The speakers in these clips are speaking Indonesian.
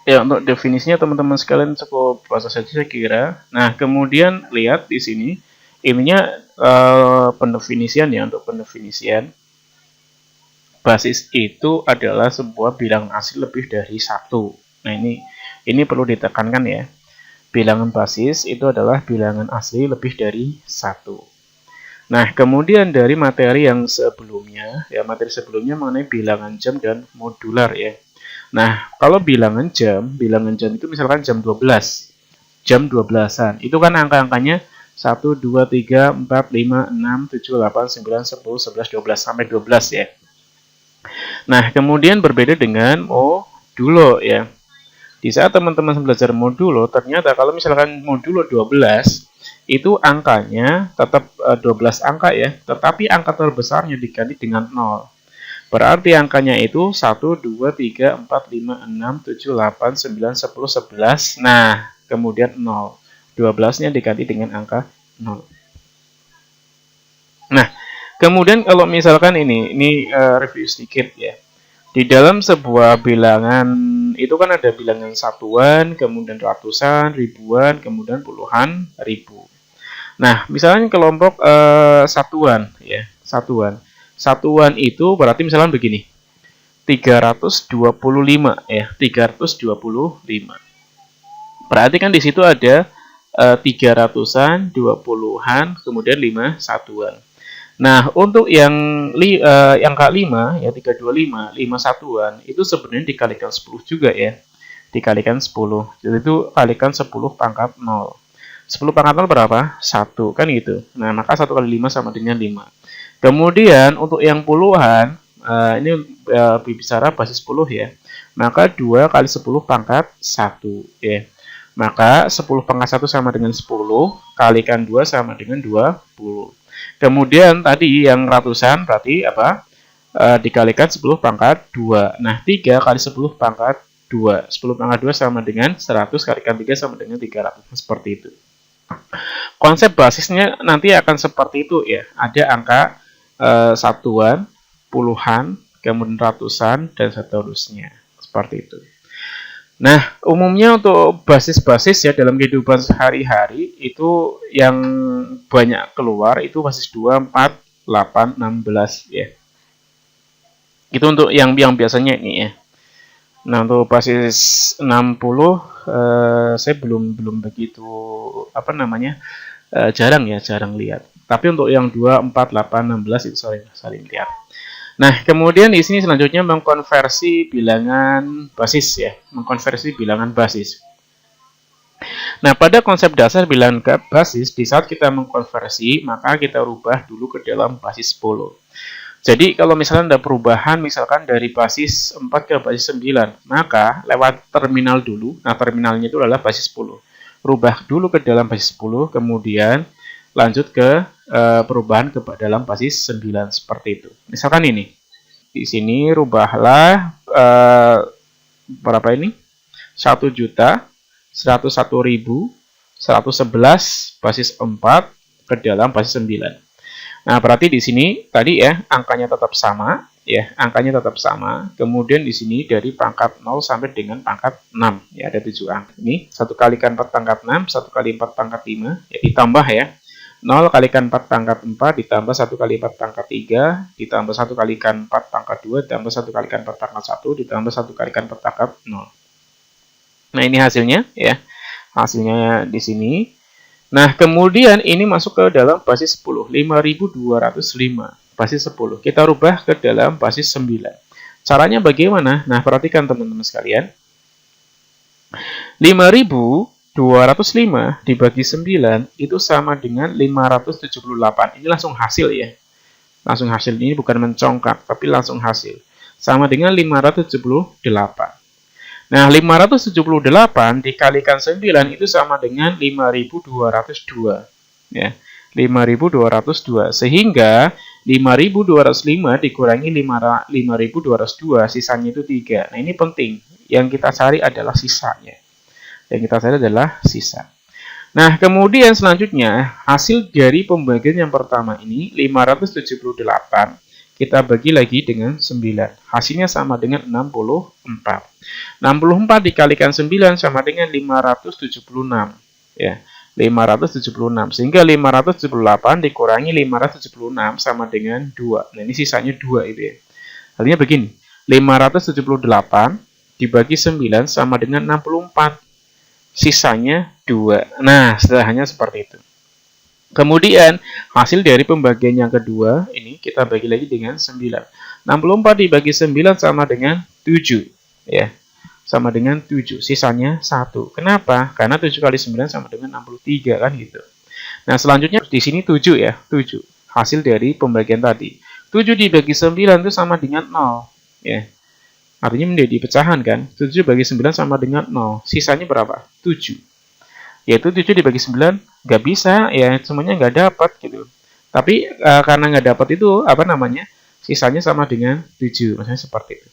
Ya, untuk definisinya teman-teman sekalian cukup bahasa saja saya kira. Nah, kemudian lihat di sini, ininya pendefinisian ya, untuk pendefinisian. Basis itu adalah sebuah bilangan asli lebih dari satu. Nah, ini perlu ditekankan ya. Bilangan basis itu adalah bilangan asli lebih dari satu. Nah, kemudian dari materi yang sebelumnya, ya materi sebelumnya mengenai bilangan jam dan modular ya. Nah, kalau bilangan jam itu misalkan jam 12, jam 12-an. Itu kan angka-angkanya 1, 2, 3, 4, 5, 6, 7, 8, 9, 10, 11, 12, sampai 12 ya. Nah, kemudian berbeda dengan modulo ya. Di saat teman-teman belajar modulo, ternyata kalau misalkan modulo 12, itu angkanya tetap 12 angka ya, tetapi angka terbesarnya diganti dengan 0. Berarti angkanya itu 1, 2, 3, 4, 5, 6, 7, 8, 9, 10, 11. Nah, kemudian 0. 12-nya diganti dengan angka 0. Nah, kemudian kalau misalkan ini review sedikit ya. Di dalam sebuah bilangan itu kan ada bilangan satuan, kemudian ratusan, ribuan, kemudian puluhan ribu. Nah, misalnya kelompok satuan ya, satuan. Satuan itu berarti misalnya begini. 325 ya, 325. Berarti kan di situ ada 300-an, 20-an, kemudian 5 satuan. Nah, untuk yang K5 ya 325, 5 satuan itu sebenarnya dikalikan 10 juga ya. Dikalikan 10. Jadi itu kalikan 10 pangkat 0. 10 pangkat 0 berapa? 1 kan gitu. Nah, maka 1 kali 5 sama dengan 5. Kemudian untuk yang puluhan, ini bicara basis 10 ya. Maka 2 kali 10 pangkat 1 ya. Maka 10 pangkat 1 sama dengan 10, kalikan 2 sama dengan 20. Kemudian tadi yang ratusan berarti apa? Dikalikan 10 pangkat 2. Nah, 3 kali 10 pangkat 2. 10 pangkat 2 sama dengan 100, kalikan 3 sama dengan 300. Seperti itu. Konsep basisnya nanti akan seperti itu ya. Ada angka satuan, puluhan, kemudian ratusan, dan seterusnya. Seperti itu. Nah, umumnya untuk basis-basis ya dalam kehidupan sehari-hari itu yang banyak keluar itu basis 2, 4, 8, 16 ya. Itu untuk yang biasanya ini ya. Nah, untuk basis 60 saya belum begitu jarang lihat. Tapi untuk yang 2, 4, 8, 16 itu sering lihat. Nah, kemudian di sini selanjutnya mengkonversi bilangan basis ya, mengkonversi bilangan basis. Nah, pada konsep dasar bilangan basis, di saat kita mengkonversi, maka kita rubah dulu ke dalam basis 10. Jadi, kalau misalnya ada perubahan, misalkan dari basis 4 ke basis 9, maka lewat terminal dulu. Nah, terminalnya itu adalah basis 10. Rubah dulu ke dalam basis 10, kemudian lanjut ke perubahan ke dalam basis 9 seperti itu. Misalkan ini. Di sini rubahlah berapa ini? 1.101.111 basis 4 ke dalam basis 9. Nah, berarti di sini tadi ya angkanya tetap sama ya, angkanya tetap sama. Kemudian di sini dari pangkat 0 sampai dengan pangkat 6 ya, ada 7 angka. Ini 1 kalikan 4 pangkat 6, 1 kali 4 pangkat 5 ya, ditambah ya. 0 kalikan 4 pangkat 4 ditambah 1 kali 4 pangkat 3 ditambah 1 kalikan 4 pangkat 2 ditambah 1 kalikan 4 pangkat 1 ditambah 1 kalikan 4 pangkat 0. Nah, ini hasilnya ya. Hasilnya di sini. Nah, kemudian ini masuk ke dalam basis 10, 5.205, basis 10. Kita rubah ke dalam basis 9. Caranya bagaimana? Nah, perhatikan teman-teman sekalian. 5.205 dibagi 9 itu sama dengan 578. Ini langsung hasil ya. Langsung hasil, ini bukan mencongkak, tapi langsung hasil. Sama dengan 578. Nah, 578 dikalikan 9 itu sama dengan 5.202. Ya, 5.202. Sehingga 5.205 dikurangi 5.202, sisanya itu 3. Nah, ini penting. Yang kita cari adalah sisanya. Nah, kemudian selanjutnya, hasil dari pembagian yang pertama ini, 578 kita bagi lagi dengan 9. Hasilnya sama dengan 64. 64 dikalikan 9 sama dengan 576. Ya, 576. Sehingga 578 dikurangi 576 sama dengan 2. Nah, ini sisanya 2 itu ya. Artinya begini, 578 dibagi 9 sama dengan 64. Sisanya 2. Nah, sederhananya seperti itu. Kemudian, hasil dari pembagian yang kedua, ini kita bagi lagi dengan 9. 64 dibagi 9 sama dengan 7. Ya, sama dengan 7. Sisanya 1. Kenapa? Karena 7 kali 9 sama dengan 63, kan gitu. Nah, selanjutnya di sini 7 ya. 7. Hasil dari pembagian tadi. 7 dibagi 9 itu sama dengan 0. Ya. Artinya menjadi pecahan kan. 7 bagi 9 sama dengan 0. Sisanya berapa? 7. Yaitu 7 dibagi 9 nggak bisa, ya semuanya nggak dapat gitu. Tapi karena nggak dapat itu, apa namanya, sisanya sama dengan 7. Maksudnya seperti itu.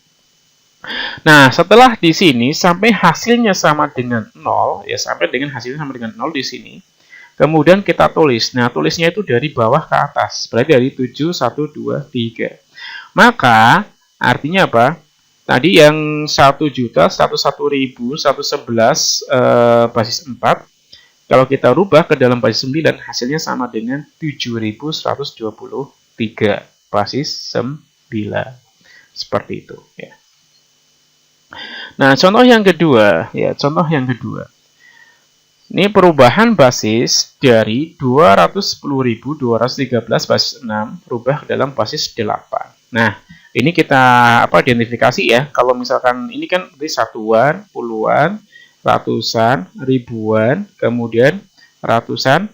Nah, setelah di sini sampai hasilnya sama dengan 0, ya sampai dengan hasilnya sama dengan 0 di sini. Kemudian kita tulis. Nah, tulisnya itu dari bawah ke atas. Berarti dari 7, 1, 2, 3. Maka, artinya apa? Tadi yang 1.101.111 basis 4. Kalau kita rubah ke dalam basis 9, hasilnya sama dengan 7.123 basis 9. Seperti itu. Ya. Nah, contoh yang kedua. Ya, contoh yang kedua. Ini perubahan basis dari 210.213 basis 6 rubah ke dalam basis 8. Nah, ini kita identifikasi ya. Kalau misalkan ini kan satuan, puluhan, ratusan, ribuan, kemudian ratusan,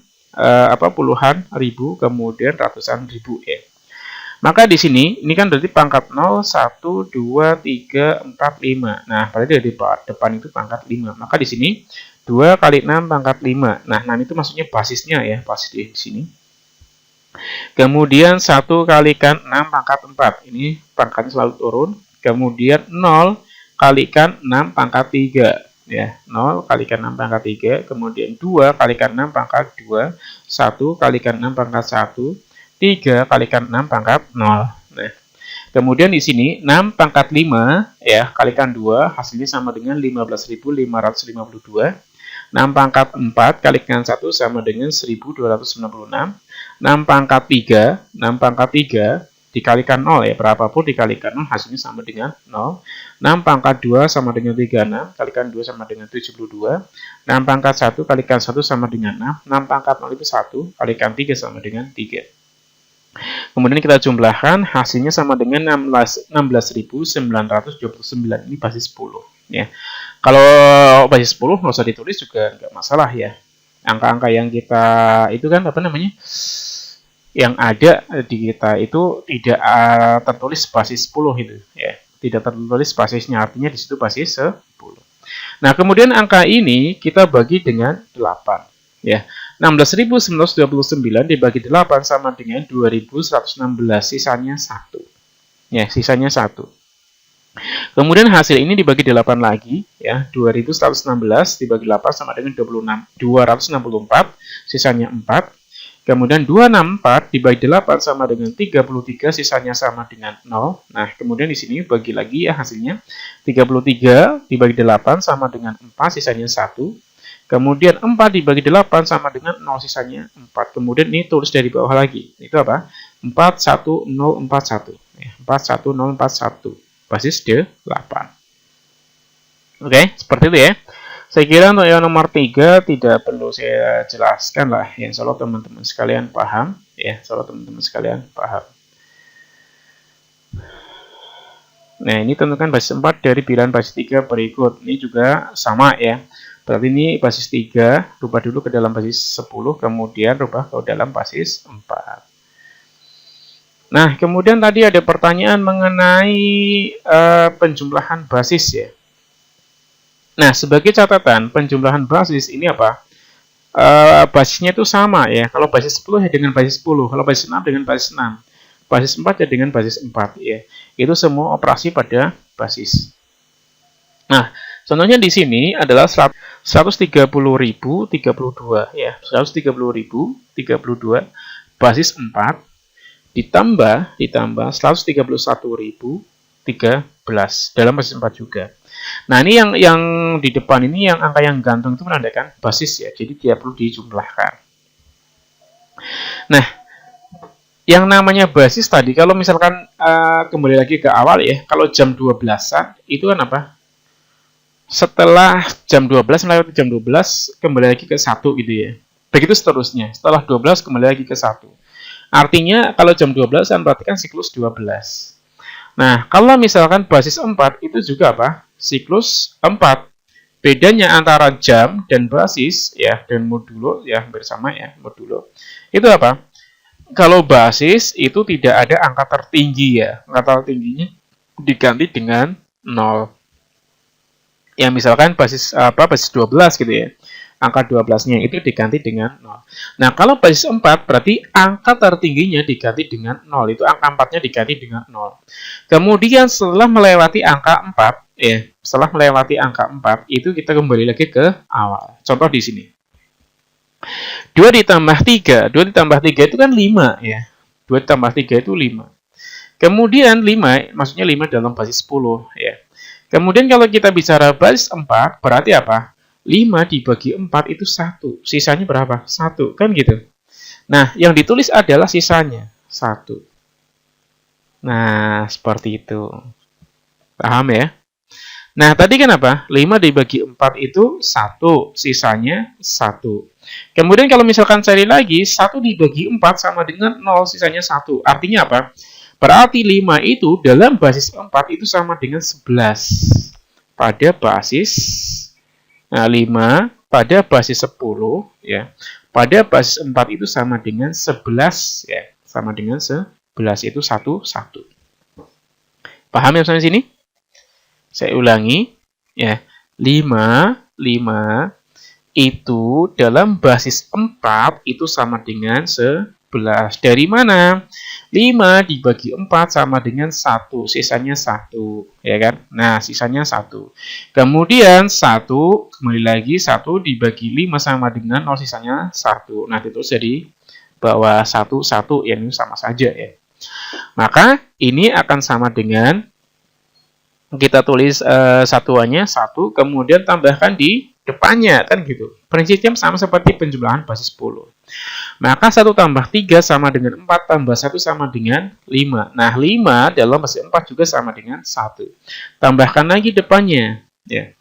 puluhan ribu, kemudian ratusan ribu ya. Maka di sini ini kan berarti pangkat 0, 1, 2, 3, 4, 5. Nah, berarti dari depan itu pangkat 5. Maka di sini 2 kali 6 pangkat 5. Nah, 6 itu maksudnya basisnya ya, basis di sini. Kemudian 1 kalikan 6 pangkat 4. Ini pangkatnya selalu turun. Kemudian 0 kalikan 6 pangkat 3. Ya, 0 kalikan 6 pangkat 3. Kemudian 2 kalikan 6 pangkat 2. 1 kalikan 6 pangkat 1. 3 kalikan 6 pangkat 0. Nah, kemudian di sini 6 pangkat 5 ya kalikan 2 hasilnya sama dengan 15.552. 6 pangkat 4 kalikan 1 sama dengan 1.296. 6 pangkat 3, 6 pangkat 3 dikalikan 0 ya, berapapun dikalikan 0 hasilnya sama dengan 0. 6 pangkat 2 sama dengan 36, kalikan 2 sama dengan 72. 6 pangkat 1 kalikan 1 sama dengan 6. 6 pangkat 0 itu 1, kalikan 3 sama dengan 3. Kemudian kita jumlahkan, hasilnya sama dengan 16.929. Ini basis 10 ya. Kalau basis 10 nggak usah ditulis juga nggak masalah ya. Angka-angka yang kita itu kan yang ada di kita itu tidak tertulis basis 10 itu ya. Tidak tertulis basisnya, artinya di situ basis 10. Nah, kemudian angka ini kita bagi dengan 8 ya. 16.929 dibagi 8 sama dengan 2.116, sisanya 1. Ya, sisanya 1. Kemudian hasil ini dibagi 8 lagi ya, 2.116 dibagi 8 sama dengan 264, sisanya 4. Kemudian 264 dibagi 8 sama dengan 33, sisanya sama dengan 0. Nah, kemudian di sini bagi lagi ya hasilnya. 33 dibagi 8 sama dengan 4, sisanya 1. Kemudian 4 dibagi 8 sama dengan 0, sisanya 4. Kemudian ini tulis dari bawah lagi. Itu apa? 41041. 41041. Basis 8. Oke, seperti itu ya. Saya kira untuk yang nomor 3 tidak perlu saya jelaskan lah. Ya, insya Allah teman-teman sekalian paham. Ya, insya Allah teman-teman sekalian paham. Nah, ini tentukan basis 4 dari bilangan basis 3 berikut. Ini juga sama ya. Berarti ini basis 3, rubah dulu ke dalam basis 10, kemudian rubah ke dalam basis 4. Nah, kemudian tadi ada pertanyaan mengenai penjumlahan basis ya. Nah, sebagai catatan, penjumlahan basis ini apa? Basisnya itu sama ya. Kalau basis 10 ya dengan basis 10, kalau basis 6 dengan basis 6. Basis 4 ya dengan basis 4 ya. Itu semua operasi pada basis. Nah, contohnya di sini adalah 130.032 ya. 130.032 basis 4 ditambah 131.013 dalam basis 4 juga. Nah, ini yang di depan ini, yang angka yang gantung itu menandakan basis ya, jadi tidak perlu dijumlahkan. Nah, yang namanya basis tadi, kalau misalkan kembali lagi ke awal ya, kalau jam 12-an itu kan apa? Setelah jam 12 melewati jam 12 kembali lagi ke 1 gitu ya. Begitu seterusnya. Setelah 12 kembali lagi ke 1. Artinya kalau jam 12-an berarti kan siklus 12. Nah, kalau misalkan basis 4 itu juga apa? Siklus 4. Bedanya antara jam dan basis ya, dan modulo ya, bersama ya, modulo. Itu apa? Kalau basis itu tidak ada angka tertinggi ya. Angka tertingginya diganti dengan 0. Ya misalkan basis 12 gitu ya. Angka 12-nya itu diganti dengan 0. Nah, kalau basis 4 berarti angka tertingginya diganti dengan 0. Itu angka 4-nya diganti dengan 0. Kemudian setelah melewati angka 4 ya, setelah melewati angka 4 itu kita kembali lagi ke awal. Contoh di sini. 2 ditambah 3. 2 ditambah 3 itu kan 5 ya. 2 ditambah 3 itu 5. Kemudian 5, maksudnya 5 dalam basis 10 ya. Kemudian kalau kita bicara basis 4, berarti apa? 5 dibagi 4 itu 1. Sisanya berapa? 1, kan gitu. Nah, yang ditulis adalah sisanya 1. Nah, seperti itu. Paham ya? Nah, tadi kan apa? 5 dibagi 4 itu 1, sisanya 1. Kemudian kalau misalkan cari lagi, 1 dibagi 4 sama dengan 0, sisanya 1. Artinya apa? Berarti 5 itu dalam basis 4 itu sama dengan 11. Pada basis 5 pada basis 10 ya. Pada basis 4 itu sama dengan 11 ya. Sama dengan 11 itu 1. Paham ya sampai sini? Saya ulangi ya. 5 itu dalam basis 4 itu sama dengan 11. Dari mana? 5 dibagi 4 sama dengan 1, sisanya 1, ya kan? Nah, sisanya 1. Kemudian 1, kembali lagi 1 dibagi 5 sama dengan 0, sisanya 1. Nah, itu jadi bawah 1, ya, ini sama saja ya. Maka ini akan sama dengan kita tulis satuannya 1, kemudian tambahkan di depannya, kan gitu. Prinsipnya sama seperti penjumlahan basis 10. Maka 1 tambah 3 sama dengan 4, tambah 1 sama dengan 5. Nah, 5 dalam basis 4 juga sama dengan 1. Tambahkan lagi depannya, ya.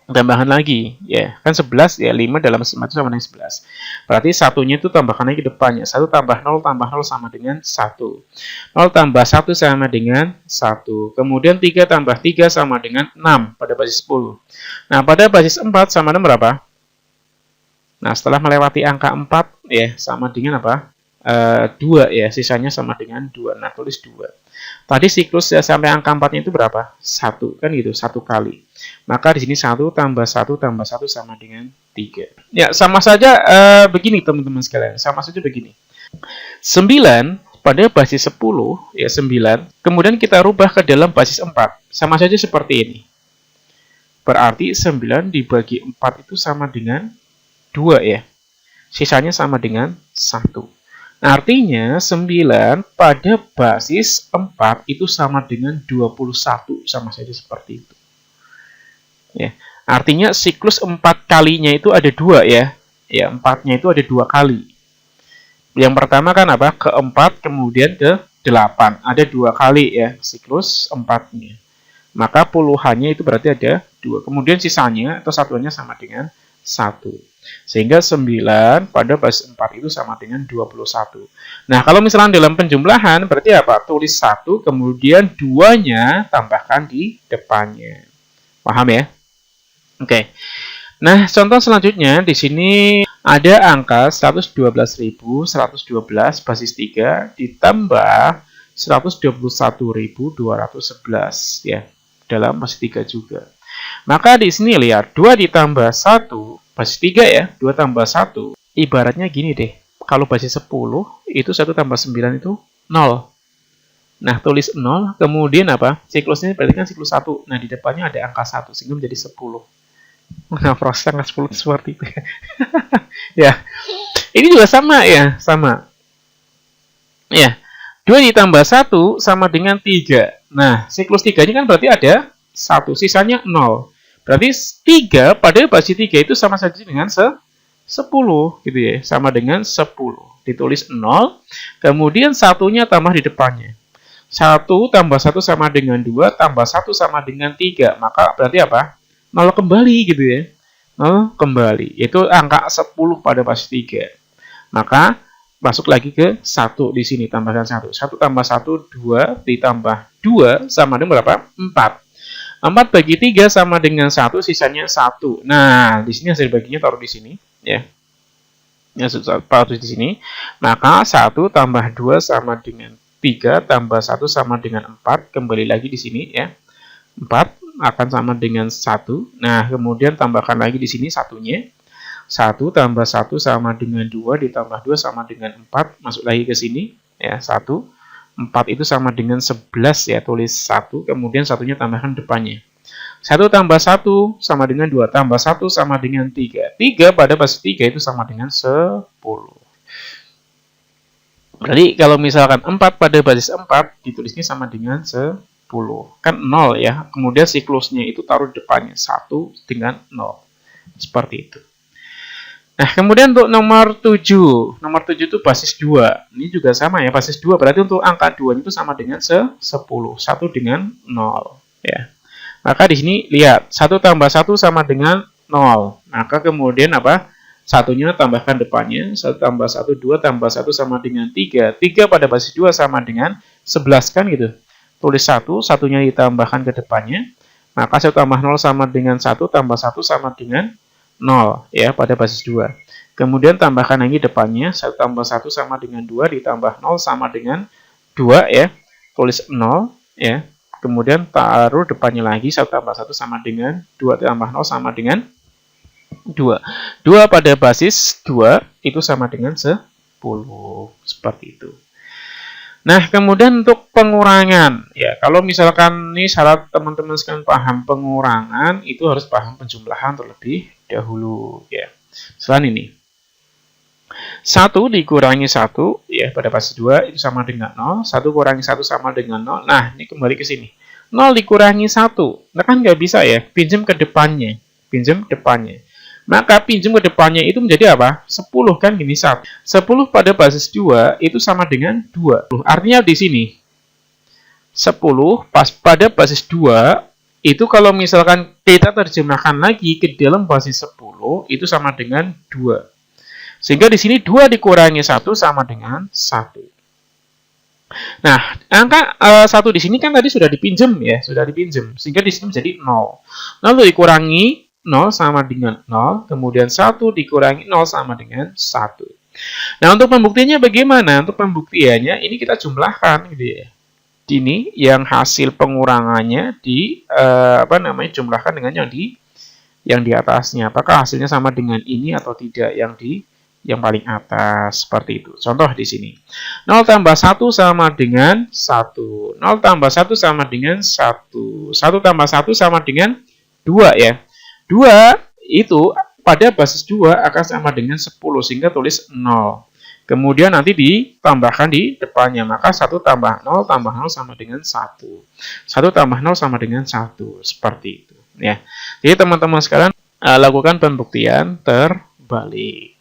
Tambahkan lagi, ya. Kan 11, ya. 5 dalam basis 4 itu sama dengan 11. Berarti satunya itu tambahkan lagi depannya. 1 tambah 0 sama dengan 1. 0 tambah 1 sama dengan 1. Kemudian 3 tambah 3 sama dengan 6 pada basis 10. Nah, pada basis 4 sama dengan berapa? Nah, setelah melewati angka 4 ya sama dengan apa? 2 ya, sisanya sama dengan 2. Nah, tulis 2. Tadi siklus ya, sampai angka 4-nya itu berapa? 1, kan gitu, 1 kali. Maka di sini 1 tambah 1 tambah 1 sama dengan 3. Ya, sama saja begini teman-teman sekalian. Sama saja begini. 9 pada basis 10 ya, 9. Kemudian kita rubah ke dalam basis 4. Sama saja seperti ini. Berarti 9 dibagi 4 itu sama dengan 2 ya. Sisanya sama dengan 1. Artinya 9 pada basis 4 itu sama dengan 21. Sama saja seperti itu. Ya. Artinya siklus 4 kalinya itu ada 2 ya. Ya, 4-nya itu ada 2 kali. Yang pertama kan apa? Ke 4 kemudian ke 8. Ada 2 kali ya siklus 4-nya. Maka puluhannya itu berarti ada 2. Kemudian sisanya atau satuannya sama dengan 1. Sehingga 9 pada basis 4 itu sama dengan 21. Nah, kalau misalnya dalam penjumlahan, berarti apa? Tulis 1, kemudian 2-nya tambahkan di depannya. Paham ya? Oke. Nah, contoh selanjutnya, di sini ada angka 112.112 basis 3 ditambah 121.211 ya, dalam basis 3 juga. Maka di sini lihat, 2 ditambah 1, basis 3 ya, 2 tambah 1, ibaratnya gini deh, kalau basis 10, itu 1 tambah 9 itu 0. Nah, tulis 0, kemudian apa? Siklusnya berarti kan siklus 1. Nah, di depannya ada angka 1, sehingga menjadi 10. Nah, proses angka 10 itu seperti itu. Ya, ini juga sama ya, sama. Ya, 2 ditambah 1 sama dengan 3. Nah, siklus 3 ini kan berarti ada 1, sisanya 0. Berarti 3 pada basis 3 itu sama saja dengan 10 gitu ya, sama dengan 10. Ditulis 0, kemudian satunya tambah di depannya. 1 tambah 1 sama dengan 2, tambah 1 sama dengan 3. Maka berarti apa? 0 kembali gitu ya. 0 kembali. Itu angka 10 pada basis 3. Maka masuk lagi ke 1 di sini, tambahkan 1. 1 tambah 1, 2, ditambah 2 sama dengan berapa? 4. 4 bagi 3 sama dengan 1, sisanya 1. Nah, di sini hasil baginya taruh di sini. Ya, taruh di sini. Maka 1 tambah 2 sama dengan 3 tambah 1 sama dengan 4. Kembali lagi di sini ya. 4 akan sama dengan 1. Nah, kemudian tambahkan lagi di sini satunya. 1 tambah 1 sama dengan 2 ditambah 2 sama dengan 4. Masuk lagi ke sini ya, 1. 4 itu sama dengan 11 ya, tulis 1. Kemudian satunya tambahkan depannya. 1 tambah 1 sama dengan 2 tambah 1 sama dengan 3. 3 pada basis 3 itu sama dengan 10. Berarti kalau misalkan 4 pada basis 4, ditulisnya sama dengan 10. Kan 0 ya. Kemudian siklusnya itu taruh depannya 1 dengan 0. Seperti itu. Nah, kemudian untuk nomor 7. Nomor 7 itu basis 2. Ini juga sama ya, basis 2. Berarti untuk angka 2 itu sama dengan 10. 1 dengan 0. Ya. Maka di sini lihat, 1 tambah 1 sama dengan 0. Maka kemudian apa? Satunya tambahkan depannya, 1 tambah 1, 2 tambah 1 sama dengan 3. 3 pada basis 2 sama dengan 11 kan gitu. Tulis 1, satunya ditambahkan ke depannya. Maka 1 tambah 0 sama dengan 1, tambah 1 sama dengan 0 ya pada basis 2. Kemudian tambahkan lagi depannya, 1 tambah 1 sama dengan 2, ditambah 0 sama dengan 2 ya. Tulis 0 ya. Kemudian taruh depannya lagi, 1 tambah 1 sama dengan 2 tambah 0 sama dengan 2. 2 pada basis 2 itu sama dengan 10. Seperti itu. Nah, kemudian untuk pengurangan. Ya, kalau misalkan ini syarat teman-teman sekalian paham pengurangan, itu harus paham penjumlahan terlebih dahulu. Ya, selain ini. 1 dikurangi 1, ya pada basis 2 itu sama dengan 0. 1 kurangi 1 sama dengan 0. Nah, ini kembali ke sini. 0 dikurangi 1. Nah, kan nggak bisa ya, pinjam ke depannya. Pinjam depannya. Maka pinjam ke depannya itu menjadi apa? 10 kan gini 1. 10 pada basis 2 itu sama dengan 2. Artinya di sini 10 pas pada basis 2 itu kalau misalkan kita terjemahkan lagi ke dalam basis 10 itu sama dengan 2. Sehingga di sini 2 dikurangi 1 sama dengan 1. Nah, angka 1 di sini kan tadi sudah dipinjam ya, sudah dipinjam. Sehingga di sini menjadi 0. 0 dikurangi 0 sama dengan 0, kemudian 1 dikurangi 0 sama dengan 1. Nah, untuk pembuktiannya bagaimana? Untuk pembuktiannya ini kita jumlahkan gitu ya. Ini yang hasil pengurangannya jumlahkan dengan yang di atasnya. Apakah hasilnya sama dengan ini atau tidak yang paling atas, seperti itu. Contoh di sini. 0 tambah 1 sama dengan 1. 0 tambah 1 sama dengan 1. 1 tambah 1 sama dengan 2 ya. 2 itu pada basis 2 akan sama dengan 10, sehingga tulis 0. Kemudian nanti ditambahkan di depannya, maka 1 tambah 0 sama dengan 1. 1 tambah 0 sama dengan 1, seperti itu. Ya. Jadi teman-teman sekalian, lakukan pembuktian terbalik.